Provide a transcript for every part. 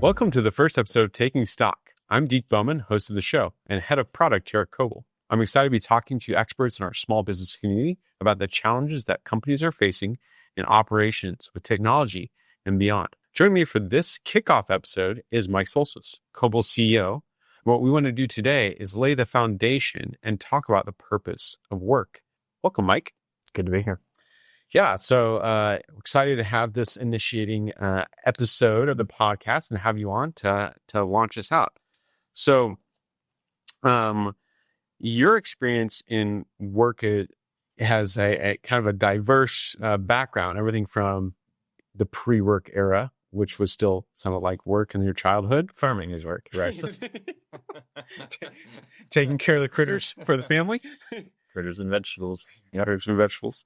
Welcome to the first episode of Taking Stock. I'm Deke Bowman, host of the show and head of product here at Koble. I'm excited to be talking to experts in our small business community about the challenges that companies are facing in operations with technology and beyond. Joining me for this kickoff episode is Mike Stoltzfus, Koble's CEO. What we want to do today is lay the foundation and talk about the purpose of work. Welcome, Mike. Good to be here. Yeah, so excited to have this initiating episode of the podcast and have you on to launch this out. So, your experience in work has a kind of a diverse background, everything from the pre-work era, which was still sounded like work in your childhood. Farming is work, right? Taking care of the critters for the family. Critters and vegetables. Yeah, critters and vegetables.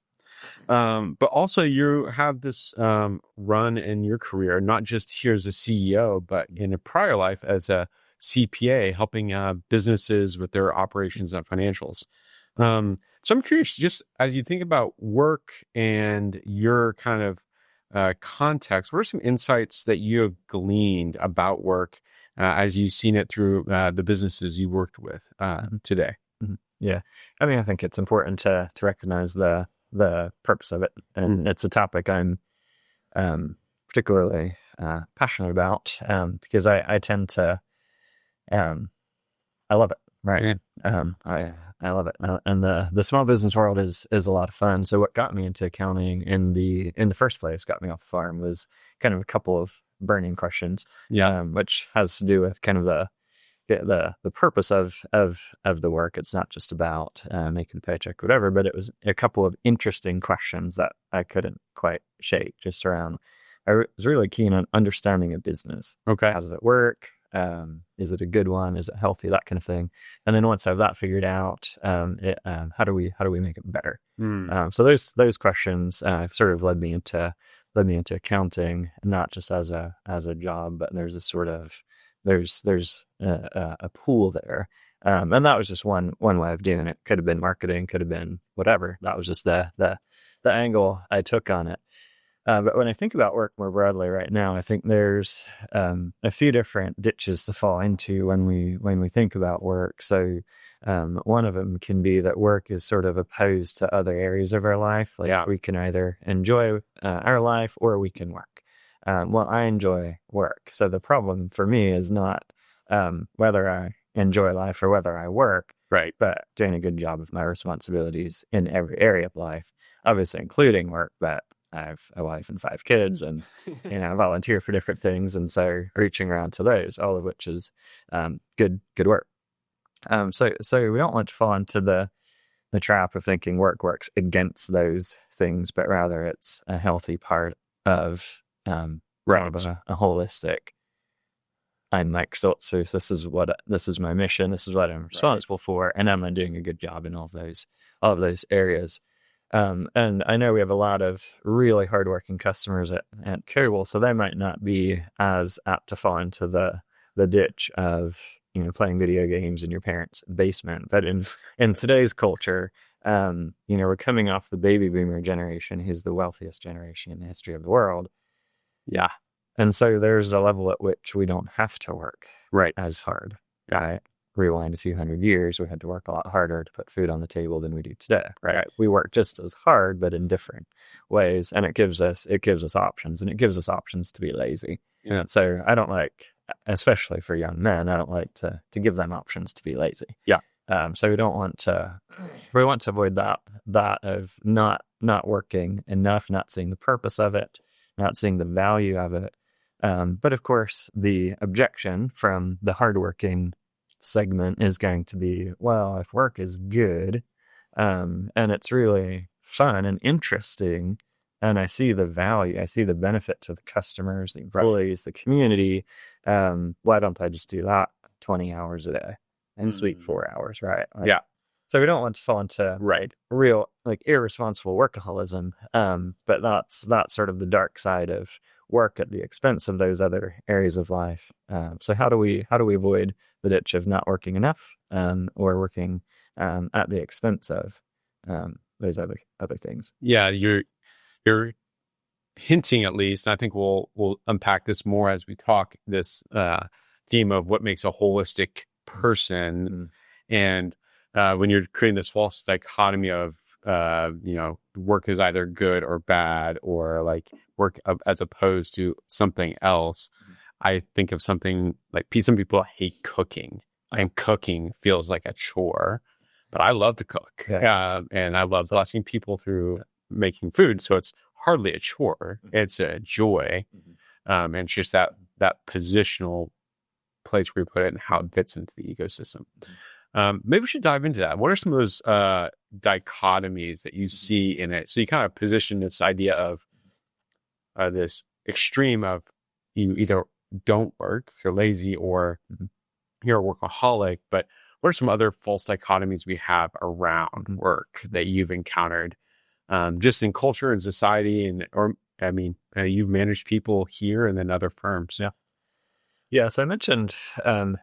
But also you have this run in your career, not just here as a CEO, but in a prior life as a CPA, helping businesses with their operations and financials. So I'm curious, just as you think about work and your kind of context, what are some insights that you have gleaned about work as you've seen it through the businesses you worked with today? Mm-hmm. Yeah. I mean, I think it's important to recognize the purpose of it. And it's a topic I'm particularly passionate about because I tend to, I love it, right? I love it. And the small business world is a lot of fun. So what got me into accounting in the first place, got me off the farm, was kind of a couple of burning questions, which has to do with kind of the purpose of the work. It's not just about making a paycheck, whatever, but it was a couple of interesting questions that I couldn't quite shake just around. I was really keen on understanding a business. Okay. How does it work? Is it a good one? Is it healthy? That kind of thing. And then once I have that figured out, how do we make it better? So those questions sort of led me into accounting, not just as a job, but there's a sort of there's a pool there. And that was just one way of doing it. Could have been marketing, could have been whatever. That was just the angle I took on it. But when I think about work more broadly right now, I think there's a few different ditches to fall into when we think about work. So one of them can be that work is sort of opposed to other areas of our life. Like we can either enjoy our life or we can work. Well, I enjoy work. So the problem for me is not whether I enjoy life or whether I work, right? But doing a good job of my responsibilities in every area of life, obviously including work, but I have a wife and 5 kids and, I volunteer for different things. And so reaching around to those, all of which is good work. So we don't want to fall into the trap of thinking work works against those things, but rather it's a healthy part of a holistic. I'm Mike Stoltzfus. This is my mission. This is what I'm responsible for, and am I doing a good job in all of those areas? And I know we have a lot of really hardworking customers at Koble, so they might not be as apt to fall into the ditch of playing video games in your parents' basement. But in today's culture, we're coming off the baby boomer generation, who's the wealthiest generation in the history of the world. Yeah. And so there's a level at which we don't have to work as hard. Right? Rewind a few hundred years, we had to work a lot harder to put food on the table than we do today. Right? We work just as hard, but in different ways. And it gives us options, and it gives us options to be lazy. Yeah. So I don't like, especially for young men, I don't like to give them options to be lazy. Yeah. So we want to avoid that of not working enough, not seeing the purpose of it, not seeing the value of it. But of course, the objection from the hardworking segment is going to be, well, if work is good, and it's really fun and interesting, and I see the value, I see the benefit to the customers, the employees, the community, why don't I just do that 20 hours a day and sleep 4 hours, right? So we don't want to fall into real irresponsible workaholism, but that's sort of the dark side of work at the expense of those other areas of life. So how do we avoid the ditch of not working enough or working at the expense of those other things? Yeah, you're hinting at least, and I think we'll unpack this more as we talk, this theme of what makes a holistic person. And when you're creating this false dichotomy of work is either good or bad, or like work as opposed to something else, I think of something like some people hate cooking, and cooking feels like a chore, but I love to cook. And I love blessing people through making food, so it's hardly a chore, it's a joy. And it's just that positional place where you put it and how it fits into the ecosystem. Maybe we should dive into that. What are some of those dichotomies that you see in it? So you kind of position this idea of this extreme of you either don't work, you're lazy, or you're a workaholic. But what are some other false dichotomies we have around work that you've encountered, just in culture and society, you've managed people here and then other firms? Yeah, so I mentioned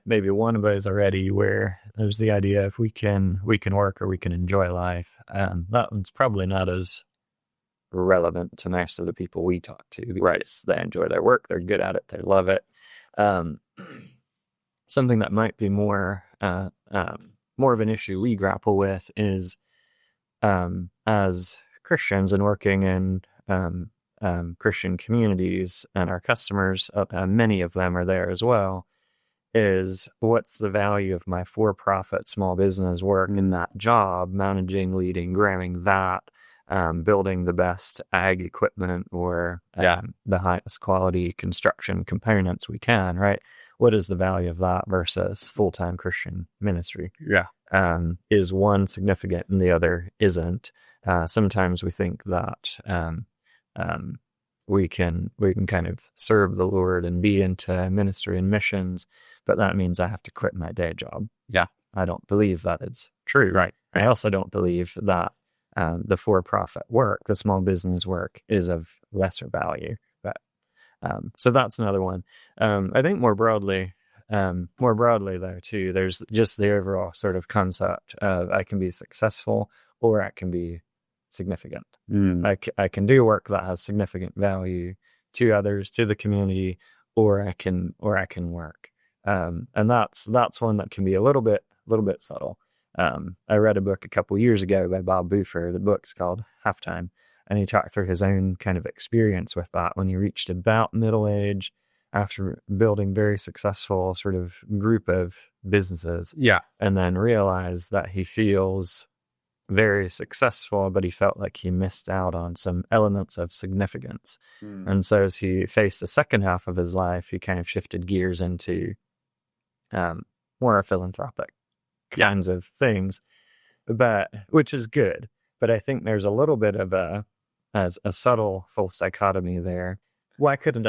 maybe one of those already, where there's the idea if we can work or we can enjoy life. That one's probably not as relevant to most of the people we talk to, because they enjoy their work, they're good at it, they love it. Something that might be more of an issue we grapple with is as Christians and working in Christian communities, and our customers, many of them are there as well, is what's the value of my for-profit small business work in that job, managing, leading, growing that, building the best ag equipment or the highest quality construction components we can, right? What is the value of that versus full-time Christian ministry? Is one significant and the other isn't? Sometimes we think that we can kind of serve the Lord and be into ministry and missions, but that means I have to quit my day job. I don't believe that is true. I also don't believe that the for-profit work, the small business work, is of lesser value. But so that's another one. I think more broadly though too, there's just the overall sort of concept of I can be successful or I can be significant. I can do work that has significant value to others, to the community, or I can work. And that's one that can be a little bit subtle. I read a book a couple years ago by Bob Buford. The book's called Halftime, and he talked through his own kind of experience with that when he reached about middle age after building very successful sort of group of businesses. And then realized that he feels very successful, but he felt like he missed out on some elements of significance. And so as he faced the second half of his life, he kind of shifted gears into more philanthropic kinds of things, but which is good. But I think there's a little bit of a subtle false dichotomy there. Why couldn't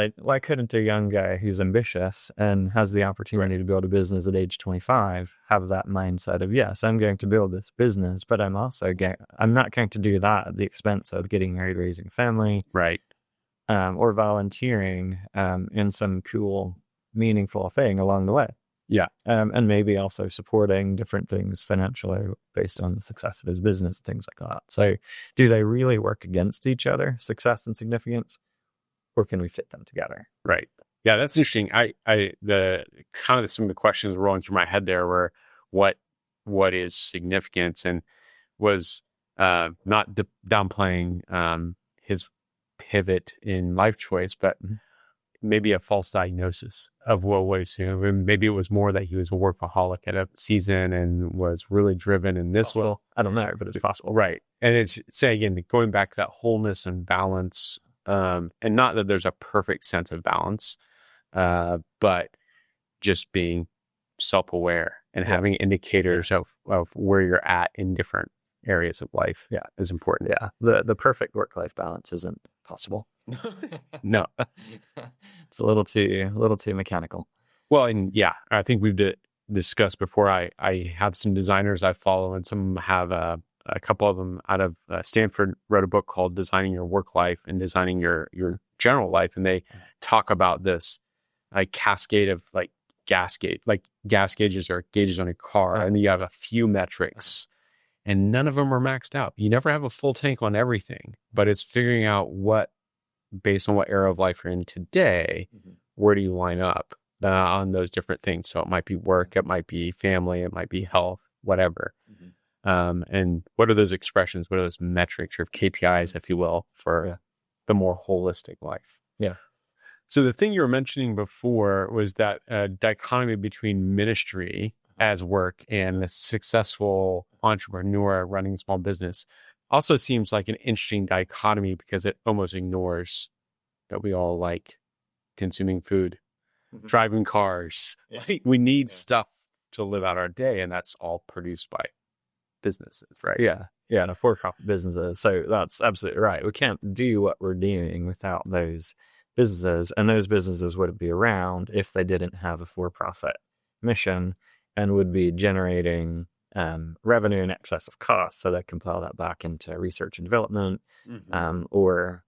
a young guy who's ambitious and has the opportunity to build a business at age 25 have that mindset of, yes, I'm going to build this business, but I'm not going to do that at the expense of getting married, raising a family, or volunteering in some cool, meaningful thing along the way. And maybe also supporting different things financially based on the success of his business, things like that. So do they really work against each other, success and significance? Or can we fit them together? Yeah, that's interesting. Some of the questions rolling through my head there were what is significance, and was not downplaying his pivot in life choice, but maybe a false diagnosis of what was. Maybe it was more that he was a workaholic at a season and was really driven in this way. I don't know, but it's possible. And it's saying, again, going back to that wholeness and balance. And not that there's a perfect sense of balance, but just being self-aware and having indicators of where you're at in different areas of life is important. The perfect work-life balance isn't possible. No. It's a little too mechanical. Well, and I think we've discussed before, I have some designers I follow, and some have a couple of them out of Stanford wrote a book called Designing Your Work Life and Designing Your General Life. And they talk about this cascade of gas gauges or gauges on a car. And you have a few metrics and none of them are maxed out. You never have a full tank on everything, but it's figuring out what based on what era of life you're in today, where do you line up on those different things? So it might be work, it might be family, it might be health, whatever. And what are those expressions? What are those metrics or KPIs, if you will, for the more holistic life? Yeah. So the thing you were mentioning before was that dichotomy between ministry as work and the successful entrepreneur running a small business also seems like an interesting dichotomy because it almost ignores that we all like consuming food, driving cars. Right? We need stuff to live out our day, and that's all produced by businesses, right? Yeah. And for-profit businesses. So that's absolutely right. We can't do what we're doing without those businesses, and those businesses wouldn't be around if they didn't have a for-profit mission and would be generating revenue in excess of costs, so they can plow that back into research and development, or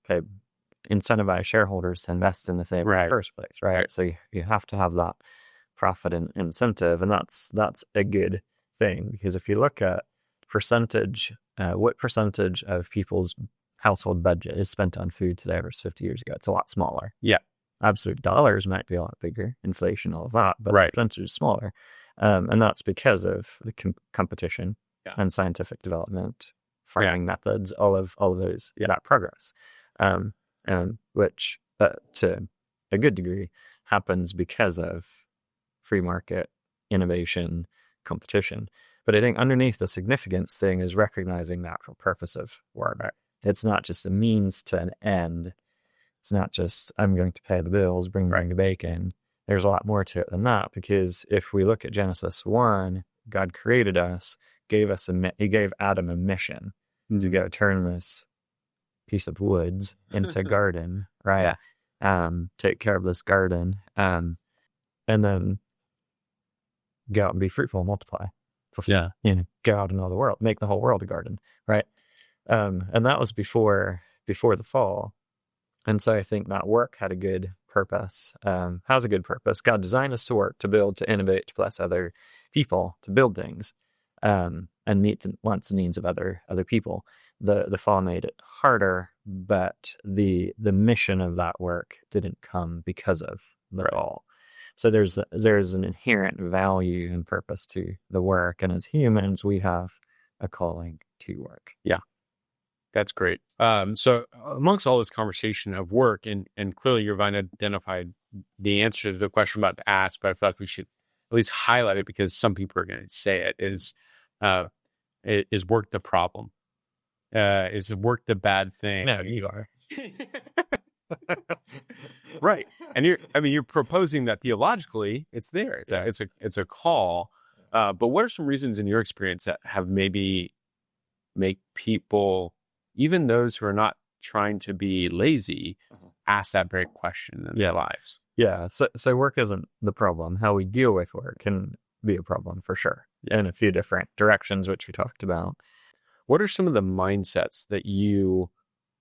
incentivize shareholders to invest in the thing in the first place, right? So you have to have that profit and incentive, and that's a good thing, because if you look at what percentage of people's household budget is spent on food today versus 50 years ago, it's a lot smaller. Yeah. Absolute dollars might be a lot bigger, inflation, all of that, but the percentage is smaller. And that's because of the competition and scientific development, farming methods, all of those, that progress. And which, to a good degree, happens because of free market, innovation, competition. But I think underneath the significance thing is recognizing the actual purpose of work. It's not just a means to an end. It's not just, I'm going to pay the bills, bring the bacon. There's a lot more to it than that, because if we look at Genesis 1, God created us, he gave Adam a mission to go turn this piece of woods into a garden, right? Take care of this garden, and then go out and be fruitful and multiply. Go out into the world, make the whole world a garden, right? And that was before the fall. And so I think that work had a good purpose, has a good purpose. God designed us to work, to build, to innovate, to bless other people, to build things, and meet the wants and needs of other people. The fall made it harder, but the mission of that work didn't come because of the fall. So there's an inherent value and purpose to the work, and as humans, we have a calling to work. Yeah. That's great. So amongst all this conversation of work, and clearly you've identified the answer to the question I'm about to ask, but I feel like we should at least highlight it because some people are going to say it, is work the problem? Is work the bad thing? No, you are. Right. And you're proposing that theologically it's there. It's a call. But what are some reasons in your experience that have maybe make people, even those who are not trying to be lazy, ask that very question in their lives? Yeah. So work isn't the problem. How we deal with work can be a problem for sure, in a few different directions, which we talked about. What are some of the mindsets that you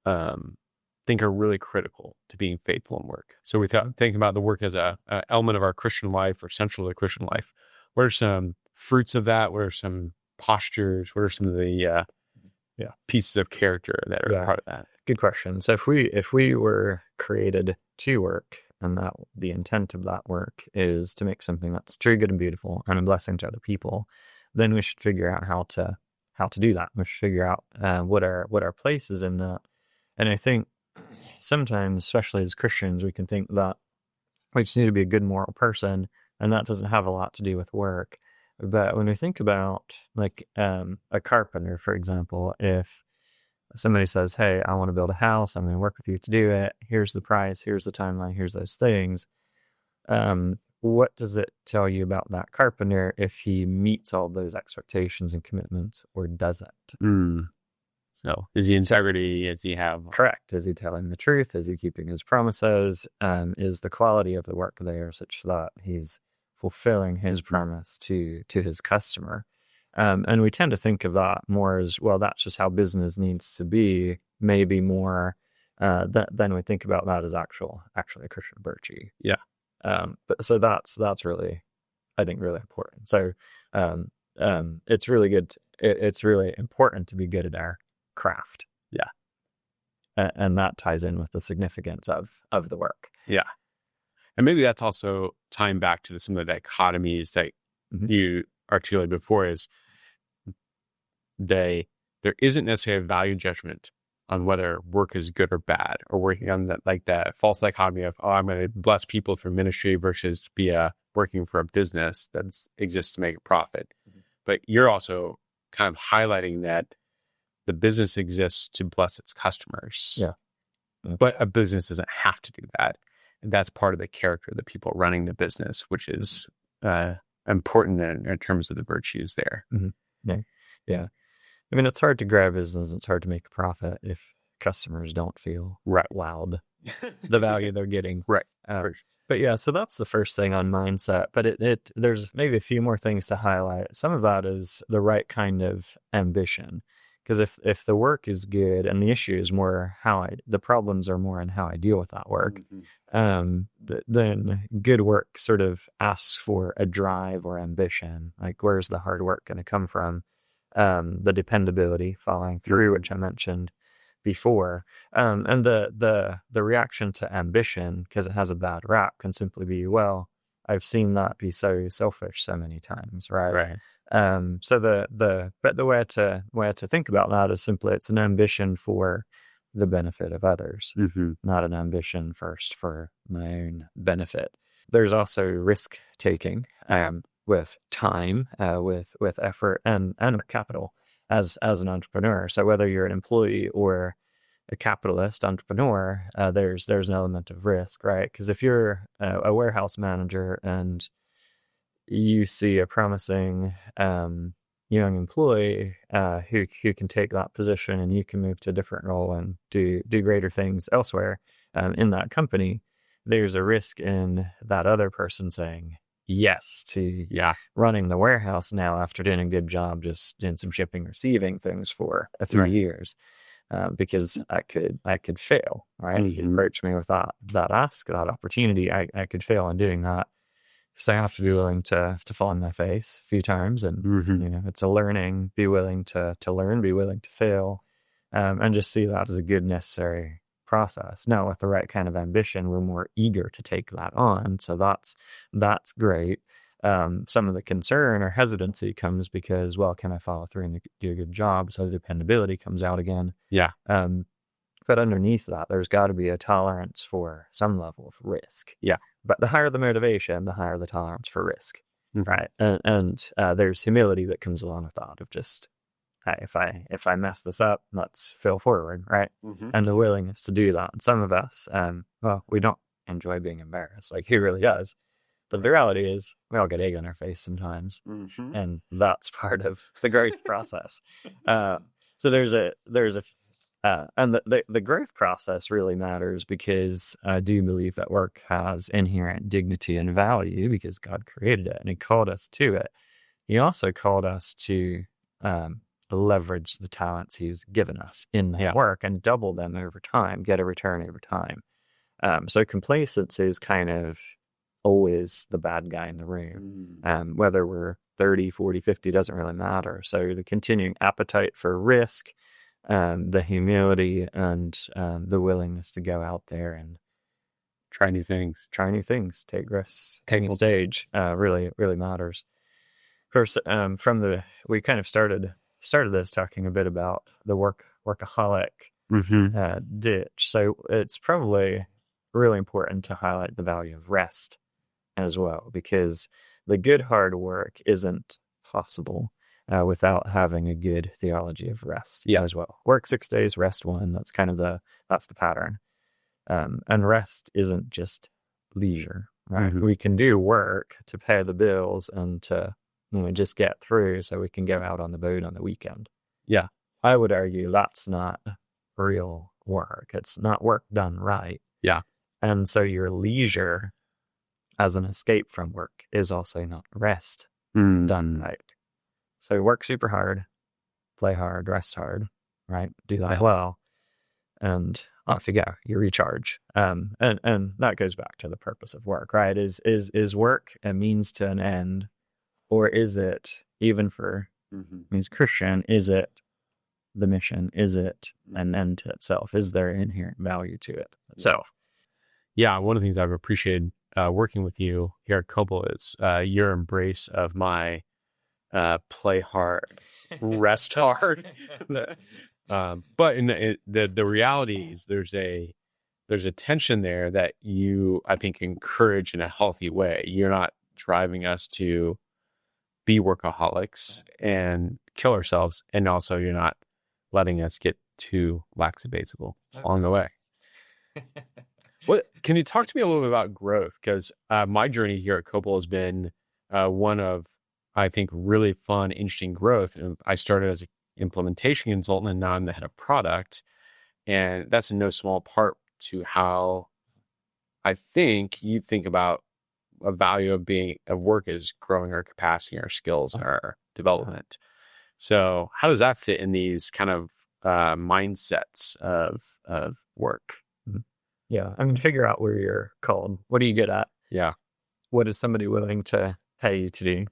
think are really critical to being faithful in work? So we think about the work as a element of our Christian life, or central to the Christian life. What are some fruits of that? What are some postures? What are some of the pieces of character that are part of that? Good question. So if we were created to work, and that the intent of that work is to make something that's true, good, and beautiful, and a blessing to other people, then we should figure out how to do that. We should figure out what our place is in that. And I think sometimes, especially as Christians, we can think that we just need to be a good moral person, and that doesn't have a lot to do with work. But when we think about like a carpenter, for example, if somebody says, hey, I want to build a house, I'm going to work with you to do it, here's the price, here's the timeline, here's those things, what does it tell you about that carpenter if he meets all those expectations and commitments, or doesn't? So is he integrity? Is he have... Correct. Is he telling the truth? Is he keeping his promises? Is the quality of the work there such that he's fulfilling his promise to his customer? And we tend to think of that more as, well, that's just how business needs to be, maybe more than we think about that as actually a Christian virtue. Yeah. But so that's really, I think, really important. So it's really good. It's really important to be good at our craft. Yeah. and that ties in with the significance of the work. Yeah. And maybe that's also tying back to some of the dichotomies that you articulated before, is there isn't necessarily a value judgment on whether work is good or bad, or working on that false dichotomy of, I'm going to bless people through ministry versus working for a business that exists to make a profit. But you're also kind of highlighting that the business exists to bless its customers. Yeah. But a business doesn't have to do that. And that's part of the character of the people running the business, which is important in terms of the virtues there. Yeah. I mean, it's hard to grow a business. It's hard to make a profit if customers don't feel wowed the value they're getting. Right. But yeah, so that's the first thing on mindset. But there's maybe a few more things to highlight. Some of that is the right kind of ambition. Because if the work is good and the issue is more the problems are more in how I deal with that work, then good work sort of asks for a drive or ambition. Like, where's the hard work going to come from? The dependability, following through, which I mentioned before, and the reaction to ambition, because it has a bad rap, can simply be, well, I've seen that be so selfish so many times, right? Right. So the way to think about that is simply it's an ambition for the benefit of others, not an ambition first for my own benefit. There's also risk taking with time, with effort, and with capital as an entrepreneur. So whether you're an employee or a capitalist entrepreneur, there's an element of risk, right? Because if you're a warehouse manager and you see a promising young employee who can take that position, and you can move to a different role and do greater things elsewhere in that company, there's a risk in that other person saying yes to running the warehouse now after doing a good job just doing some shipping, receiving things for 3 years. Because I could fail, right? You approach me with that ask, that opportunity. I could fail in doing that. So I have to be willing to fall on my face a few times, and it's a learning. Be willing to learn. Be willing to fail, and just see that as a good, necessary process. Now, with the right kind of ambition, we're more eager to take that on. So that's great. Some of the concern or hesitancy comes because, well, can I follow through and do a good job? So the dependability comes out again. Yeah. But underneath that, there's got to be a tolerance for some level of risk. Yeah. But the higher the motivation, the higher the tolerance for risk, right? And there's humility that comes along with that of just, hey, if I mess this up, let's fail forward, right? And the willingness to do that. And some of us, well, we don't enjoy being embarrassed. Like, who really does? But the reality is, we all get egg on our face sometimes, and that's part of the growth process. So there's a and the growth process really matters, because I do believe that work has inherent dignity and value because God created it and He called us to it. He also called us to leverage the talents He's given us in that work and double them over time, get a return over time. So complacency is kind of always the bad guy in the room. Whether we're 30, 40, 50, doesn't really matter. So the continuing appetite for risk, the humility, and the willingness to go out there and try new things, take risks, take the stage, really, really matters. Of course, we kind of started this talking a bit about the workaholic ditch. So it's probably really important to highlight the value of rest as well, because the good hard work isn't possible without having a good theology of rest as well. Work 6 days, rest 1. That's kind of that's the pattern. And rest isn't just leisure, right? We can do work to pay the bills and to just get through so we can go out on the boat on the weekend. Yeah. I would argue that's not real work. It's not work done right. Yeah. And so your leisure as an escape from work is also not rest done right. So work super hard, play hard, rest hard, right? Do that well, and off you go. You recharge. And that goes back to the purpose of work, right? Is work a means to an end, or is it, even for means Christian, is it the mission? Is it an end to itself? Is there inherent value to it itself? Yeah, one of the things I've appreciated working with you here at Koble is your embrace of my play hard, rest hard. But the reality is there's a tension there that you, I think, encourage in a healthy way. You're not driving us to be workaholics and kill ourselves, and also you're not letting us get too lackadaisical along the way. What can you talk to me a little bit about growth? Because my journey here at Koble has been one of, I think, really fun, interesting growth. And I started as an implementation consultant, and now I'm the head of product. And that's in no small part to how I think you think about a value of being of work is growing our capacity, our skills, and our development. So how does that fit in these kind of mindsets of work? Yeah, I'm going to figure out where you're called. What are you good at? Yeah. What is somebody willing to pay you to do?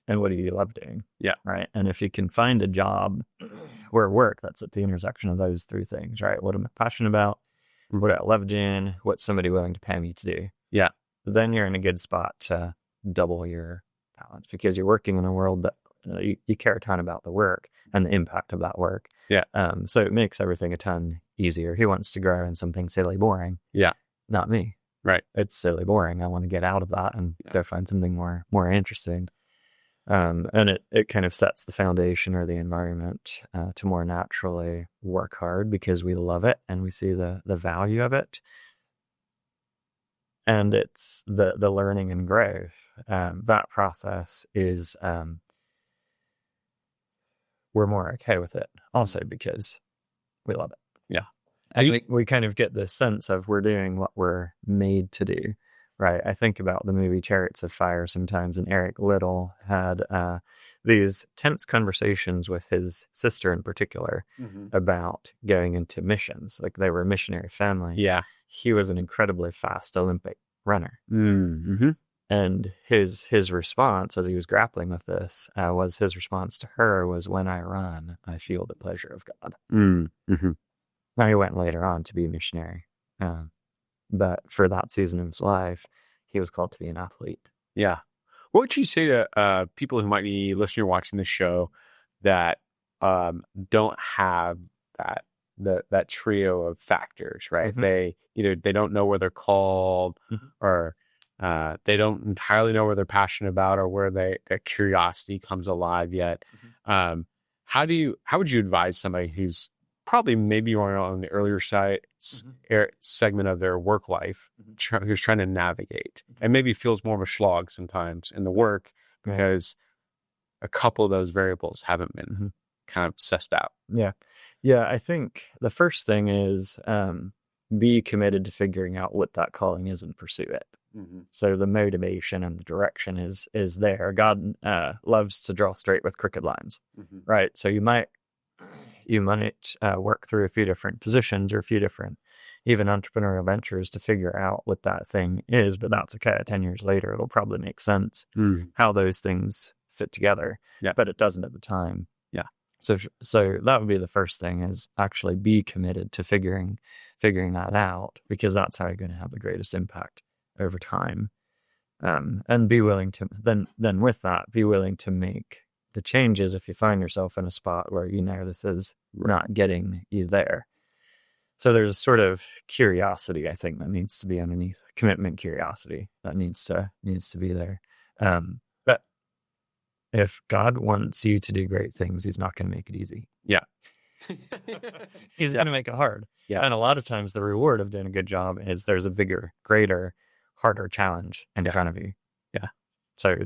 And what do you love doing? Yeah. Right. And if you can find a job where work that's at the intersection of those three things, right? What am I passionate about? What I love doing? What's somebody willing to pay me to do? Yeah. Then you're in a good spot to double your balance because you're working in a world that you care a ton about the work and the impact of that work. Yeah. So it makes everything a ton easier. Who wants to grow in something silly boring? Yeah. Not me. Right. It's silly boring. I want to get out of that and go find something more interesting. And it kind of sets the foundation or the environment to more naturally work hard because we love it and we see the value of it. And it's the learning and growth. That process is, we're more okay with it also because we love it. Yeah. And we kind of get this sense of we're doing what we're made to do, right? I think about the movie Chariots of Fire sometimes, and Eric Liddell had these tense conversations with his sister in particular about going into missions. Like they were a missionary family. Yeah. He was an incredibly fast Olympic runner. Mm-hmm. And his response as he was grappling with this was his response to her was, when I run, I feel the pleasure of God. Mm-hmm. Now he went later on to be a missionary. But for that season of his life, he was called to be an athlete. Yeah. What would you say to people who might be listening or watching the show that don't have that trio of factors, right? Mm-hmm. They don't know where they're called, or they don't entirely know where they're passionate about, or where their curiosity comes alive yet. How would you advise somebody who's probably maybe on the earlier side segment of their work life, who's trying to navigate and maybe feels more of a slog sometimes in the work because a couple of those variables haven't been kind of sussed out? Yeah, I think the first thing is be committed to figuring out what that calling is and pursue it. So the motivation and the direction is there. God loves to draw straight with crooked lines, right? So you might work through a few different positions or a few different even entrepreneurial ventures to figure out what that thing is, but that's okay. 10 years later, it'll probably make sense how those things fit together, but it doesn't at the time. So that would be the first thing, is actually be committed to figuring that out, because that's how you're going to have the greatest impact over time. And be willing to then with that, be willing to make the changes if you find yourself in a spot where this is not getting you there. So there's a sort of curiosity, I think, that needs to be underneath commitment. Curiosity that needs to be there. But if God wants you to do great things, He's not going to make it easy. Yeah. He's going to make it hard. Yeah. And a lot of times the reward of doing a good job is there's a bigger, greater, harder challenge in front of you. Yeah. So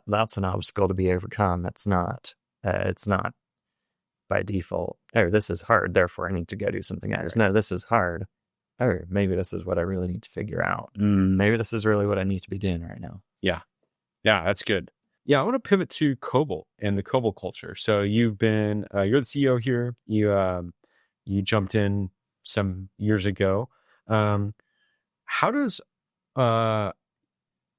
that's an obstacle to be overcome. It's not by default, oh, this is hard, therefore I need to go do something else. No, this is hard. Oh, maybe this is what I really need to figure out. Maybe this is really what I need to be doing right now. Yeah. Yeah, that's good. Yeah, I want to pivot to Koble and the Koble culture. So you've been, you're the CEO here. You jumped in some years ago. How does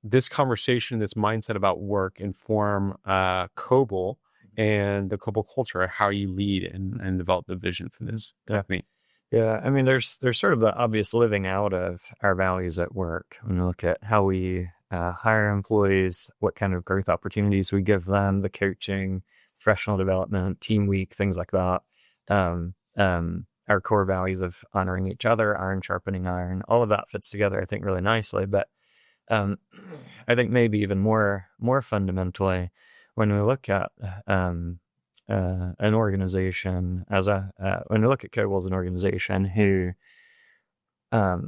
this conversation, this mindset about work inform Koble and the Koble culture, how you lead and develop the vision for this company. Yeah, I mean, there's sort of the obvious living out of our values at work. When you look at how we hire employees, what kind of growth opportunities we give them, the coaching, professional development, team week, things like that. Our core values of honoring each other, iron sharpening iron, all of that fits together, I think, really nicely. But I think maybe even more fundamentally, when we look at an organization when we look at Koble as an organization who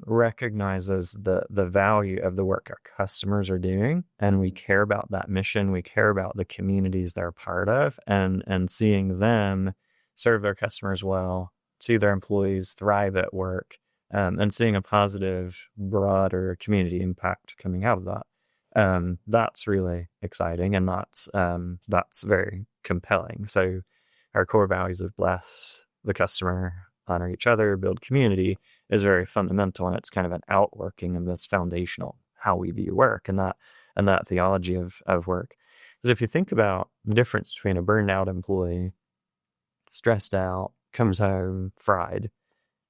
recognizes the value of the work our customers are doing, and we care about that mission, we care about the communities they're part of, and seeing them serve their customers well, see their employees thrive at work, and seeing a positive, broader community impact coming out of that. That's really exciting, and that's very compelling. So our core values of bless the customer, honor each other, build community is very fundamental, and it's kind of an outworking of this foundational how we view work and that theology of work. Because if you think about the difference between a burned out employee, stressed out, comes home fried,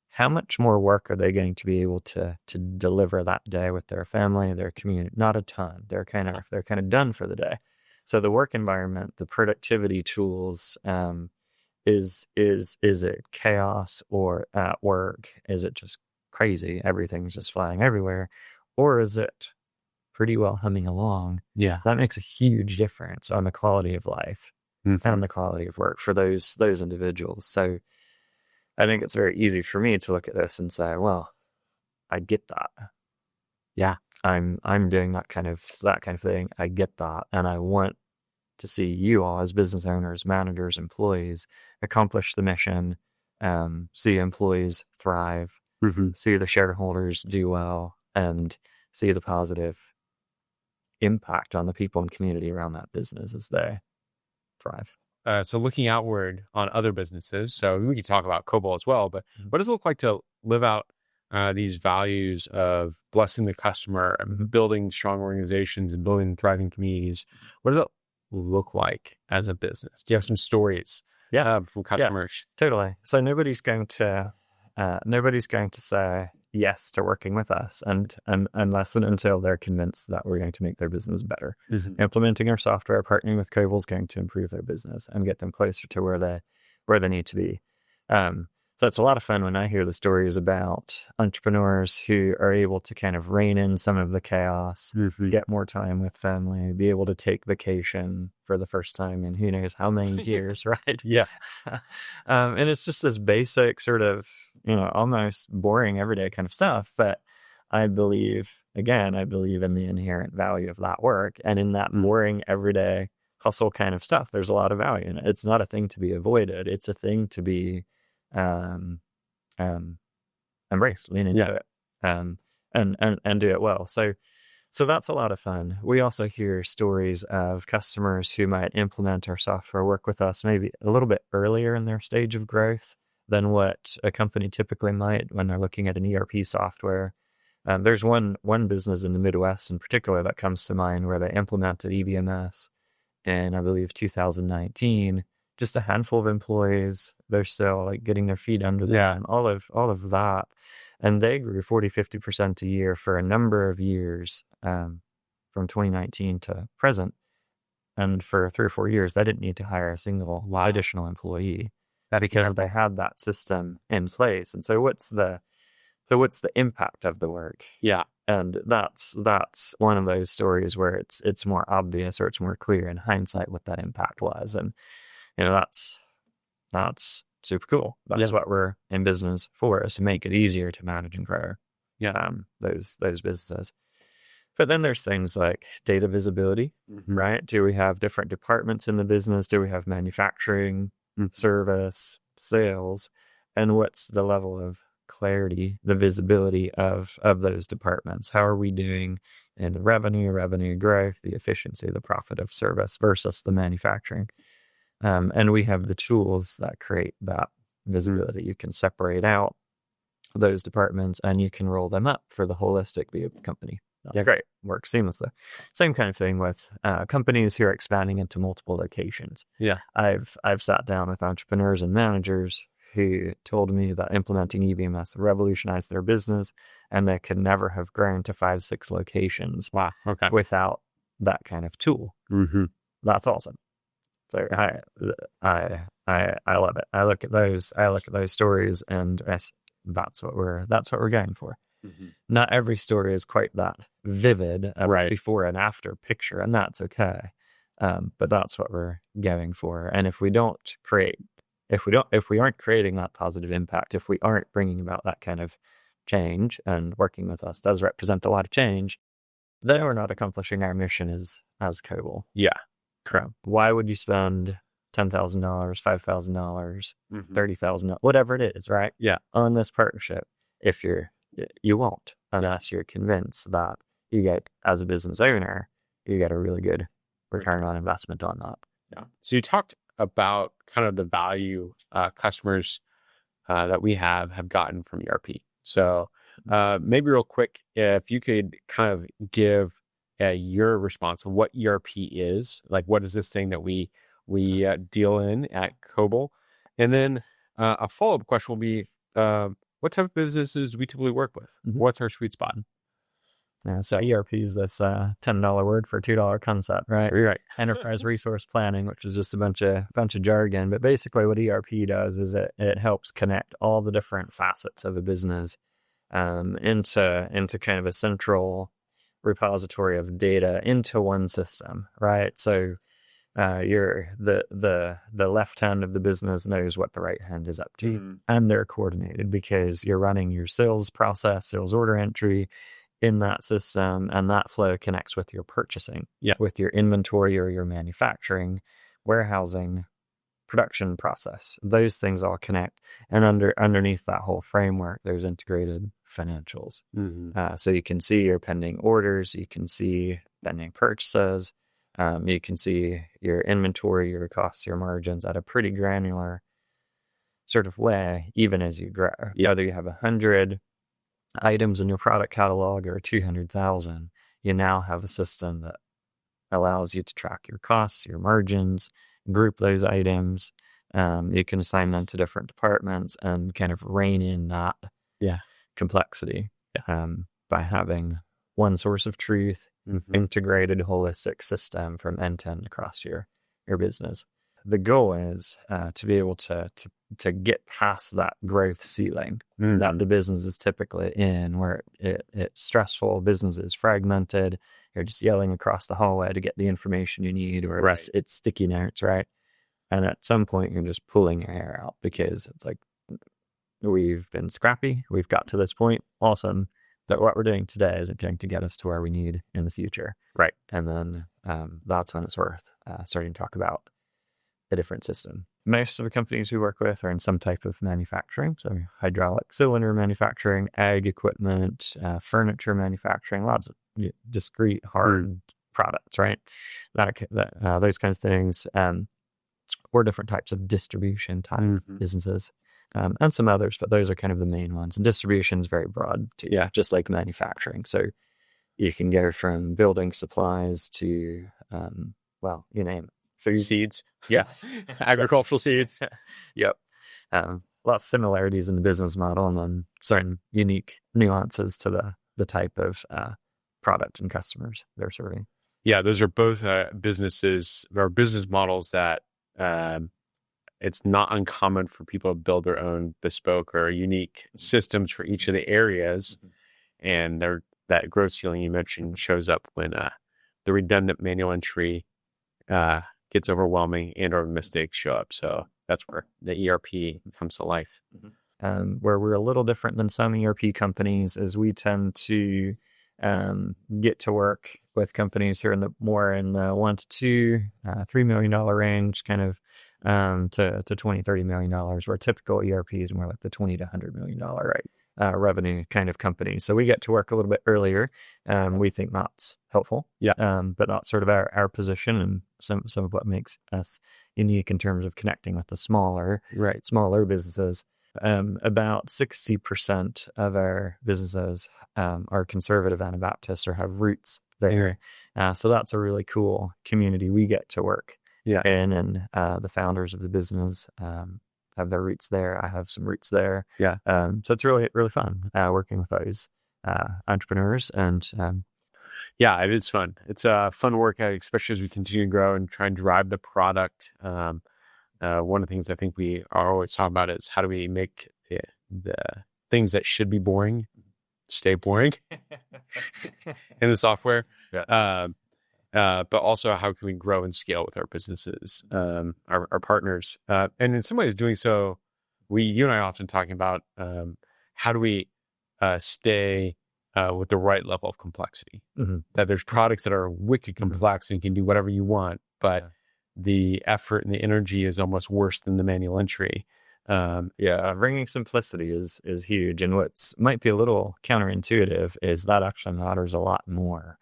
how much more work are they going to be able to deliver that day with their family, their community? Not a ton. They're kind of done for the day. So the work environment, the productivity tools, is it chaos, or at work is it just crazy? Everything's just flying everywhere, or is it pretty well humming along? Yeah, that makes a huge difference on the quality of life and the quality of work for those individuals. So I think it's very easy for me to look at this and say, well, I get that. Yeah, I'm doing that kind of thing. I get that, and I want to see you all as business owners, managers, employees accomplish the mission, see employees thrive, see the shareholders do well, and see the positive impact on the people and community around that business as they thrive. So looking outward on other businesses, so we can talk about Koble as well, but what does it look like to live out these values of blessing the customer and building strong organizations and building thriving communities? What does it look like as a business? Do you have some stories from customers? Yeah, totally. So nobody's going to say yes to working with us and unless and until they're convinced that we're going to make their business better. Implementing our software, partnering with Koble is going to improve their business and get them closer to where they need to be. So it's a lot of fun when I hear the stories about entrepreneurs who are able to kind of rein in some of the chaos, get more time with family, be able to take vacation for the first time in who knows how many years, right? Yeah. And it's just this basic sort of, almost boring everyday kind of stuff. But I believe in the inherent value of that work. And in that boring everyday hustle kind of stuff, there's a lot of value in it. It's not a thing to be avoided. It's a thing to be embrace, lean into it, and do it well. So that's a lot of fun. We also hear stories of customers who might implement our software, work with us maybe a little bit earlier in their stage of growth than what a company typically might when they're looking at an ERP software. There's one business in the Midwest in particular that comes to mind where they implemented EBMS in, I believe, 2019. Just a handful of employees. They're still like getting their feet under them, and all of that. And they grew 40-50% a year for a number of years, from 2019 to present. And for 3 or 4 years, they didn't need to hire a single additional employee because they had that system in place. And so what's the impact of the work? Yeah. And that's one of those stories where it's more obvious, or it's more clear in hindsight what that impact was. And that's super cool. That's what we're in business for, is to make it easier to manage and grow those businesses. But then there's things like data visibility, right? Do we have different departments in the business? Do we have manufacturing, service, sales? And what's the level of clarity, the visibility of those departments? How are we doing in the revenue growth, the efficiency, the profit of service versus the manufacturing? And we have the tools that create that visibility. You can separate out those departments and you can roll them up for the holistic view of the company. Yeah, great. Works seamlessly. Same kind of thing with companies who are expanding into multiple locations. Yeah. I've sat down with entrepreneurs and managers who told me that implementing EVMS revolutionized their business, and they could never have grown to 5-6 locations Wow. Okay. without that kind of tool. Mm-hmm. That's awesome. So I love it. I look at those stories, and that's what we're going for. Mm-hmm. Not every story is quite that vivid, Right. before and after picture, and that's okay. But that's what we're going for. And if we aren't creating that positive impact, if we aren't bringing about that kind of change, and working with us does represent a lot of change, then we're not accomplishing our mission as Koble. Yeah. Correct. Why would you spend $10,000, $5,000, Mm-hmm. $30,000, whatever it is, right? Yeah. On this partnership, if you won't, unless you're convinced that you get, as a business owner, you get a really good return on investment on that. Yeah. So you talked about kind of the value customers that we have gotten from ERP. So maybe real quick, if you could kind of give your response of what ERP is, like what is this thing that we deal in at Koble, and then a follow-up question will be, what type of businesses do we typically work with? Mm-hmm. What's our sweet spot? So ERP is this $10 word for $2 concept, right? Right. Enterprise resource planning, which is just a bunch of jargon. But basically, what ERP does is it helps connect all the different facets of a business into kind of a central repository of data into one system, right? So the left hand of the business knows what the right hand is up to, Mm-hmm. and they're coordinated because you're running your sales process, sales order entry in that system, and that flow connects with your purchasing, with your inventory or your manufacturing, warehousing, production process. Those things all connect, and underneath that whole framework, there's integrated financials. Mm-hmm. So you can see your pending orders, you can see pending purchases, you can see your inventory, your costs, your margins at a pretty granular sort of way, even as you grow. Whether you have 100 items in your product catalog or 200,000, you now have a system that allows you to track your costs, your margins, group those items. You can assign them to different departments and kind of rein in that complexity by having one source of truth, integrated holistic system from end to end across your business. The goal is to be able to get past that growth ceiling that the business is typically in, where it's stressful, business is fragmented, you're just yelling across the hallway to get the information you need, or it's sticky notes, right? And at some point you're just pulling your hair out because it's like, we've been scrappy, we've got to this point, awesome, but what we're doing today isn't going to get us to where we need in the future. Right. And then that's when it's worth starting to talk about a different system. Most of the companies we work with are in some type of manufacturing, so hydraulic cylinder manufacturing, ag equipment, furniture manufacturing, lots of discrete hard products, right? Those kinds of things, or different types of distribution type businesses, and some others, but those are kind of the main ones. And distribution is very broad too, just like manufacturing. So you can go from building supplies to, you name it. Food. Seeds. Yeah. Agricultural seeds. Yep. Lots of similarities in the business model, and then certain unique nuances to the type of product and customers they're serving. Yeah, those are both businesses or business models that it's not uncommon for people to build their own bespoke or unique systems for each of the areas. And that growth ceiling you mentioned shows up when the redundant manual entry gets overwhelming and or mistakes show up. So that's where the ERP comes to life. Where we're a little different than some ERP companies is we tend to get to work with companies who are in the $1 to $2, $3 million range, kind of to $20, $30 million, where typical ERP is more like the $20 to $100 million revenue kind of company. So we get to work a little bit earlier. We think that's helpful. But that's sort of our position and some of what makes us unique in terms of connecting with the smaller businesses. About 60% of our businesses are conservative Anabaptists or have roots there. So that's a really cool community we get to work in, and the founders of the business have their roots there. I have some roots there. So it's really, really fun working with those entrepreneurs. And it is fun. It's a fun work, especially as we continue to grow and try and drive the product. One of the things I think we are always talking about is how do we make the things that should be boring stay boring in the software. But also how can we grow and scale with our businesses, our partners, and in some ways doing so, you and I are often talking about how do we stay with the right level of complexity. That there's products that are wicked complex and you can do whatever you want, but the effort and the energy is almost worse than the manual entry. Bringing simplicity is huge, and what's might be a little counterintuitive is that actually matters a lot more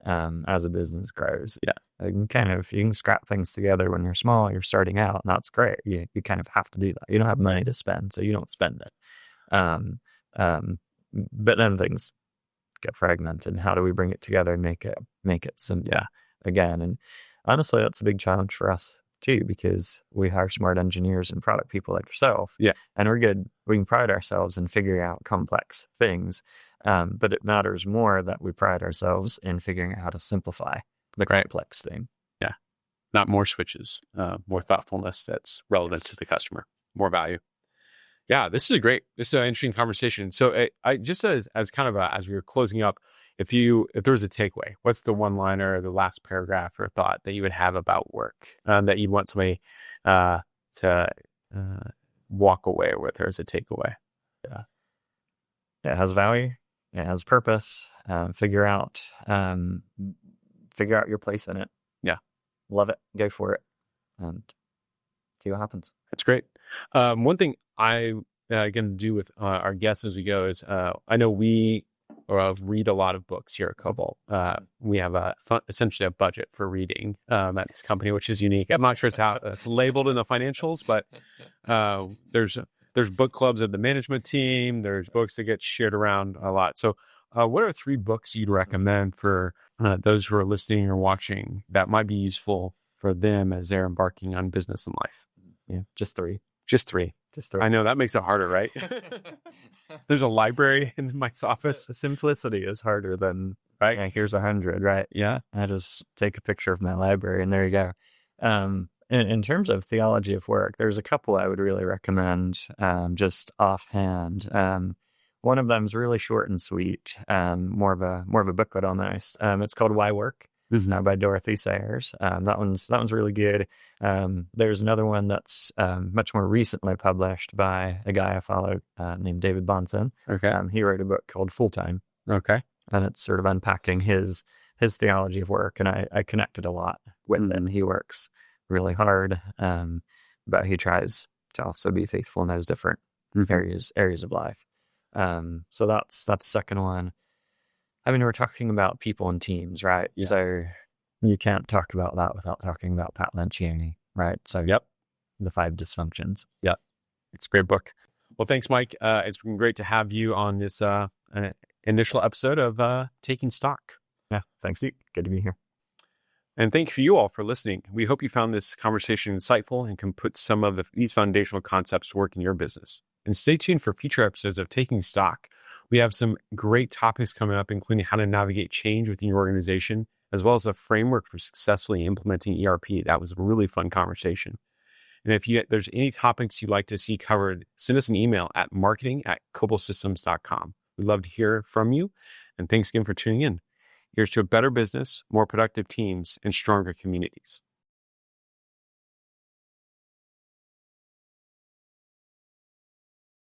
as a business grows. You can scrap things together when you're small, you're starting out, and that's great. You kind of have to do that. You don't have money to spend, so you don't spend it. But then things get fragmented. How do we bring it together and make it simple again? And honestly, that's a big challenge for us too, because we hire smart engineers and product people like yourself. And we're good. We can pride ourselves in figuring out complex things. But it matters more that we pride ourselves in figuring out how to simplify the complex thing. Not more switches, more thoughtfulness that's relevant to the customer, more value. This is an interesting conversation. So I just as kind of as we were closing up, if there was a takeaway, what's the one liner or the last paragraph or thought that you would have about work that you'd want somebody to walk away with or as a takeaway? It has value. It has purpose. Figure out your place in it. Love it. Go for it. And see what happens. That's great. One thing I'm going to do with our guests as we go is I know we read a lot of books here at Koble. We have essentially a budget for reading at this company, which is unique. I'm not sure it's how it's labeled in the financials, but there's book clubs of the management team. There's books that get shared around a lot. So what are 3 books you'd recommend for those who are listening or watching that might be useful for them as they're embarking on business and life? Just 3. Just three. I know that makes it harder, right? There's a library in my office. Simplicity is harder than here's 100, right? I just take a picture of my library and there you go. In terms of theology of work, there's a couple I would really recommend just offhand. One of them is really short and sweet, more of a booklet almost. It's called Why Work? By Dorothy Sayers. That one's really good. There's another one that's much more recently published by a guy I follow named David Bonson. He wrote a book called Full Time. And it's sort of unpacking his theology of work, and I connected a lot with him. He works really hard, but he tries to also be faithful in those different areas of life. So that's the second one. I mean, we're talking about people and teams, right? So you can't talk about that without talking about Pat Lencioni, right? So the 5 dysfunctions. It's a great book. Well, thanks, Mike. It's been great to have you on this initial episode of Taking Stock. Thanks, Deke. Good to be here. And thank you all for listening. We hope you found this conversation insightful and can put some of these foundational concepts to work in your business. And stay tuned for future episodes of Taking Stock. We have some great topics coming up, including how to navigate change within your organization, as well as a framework for successfully implementing ERP. That was a really fun conversation. And if there's any topics you'd like to see covered, send us an email at marketing@koblesystems.com. We'd love to hear from you. And thanks again for tuning in. Here's to a better business, more productive teams, and stronger communities.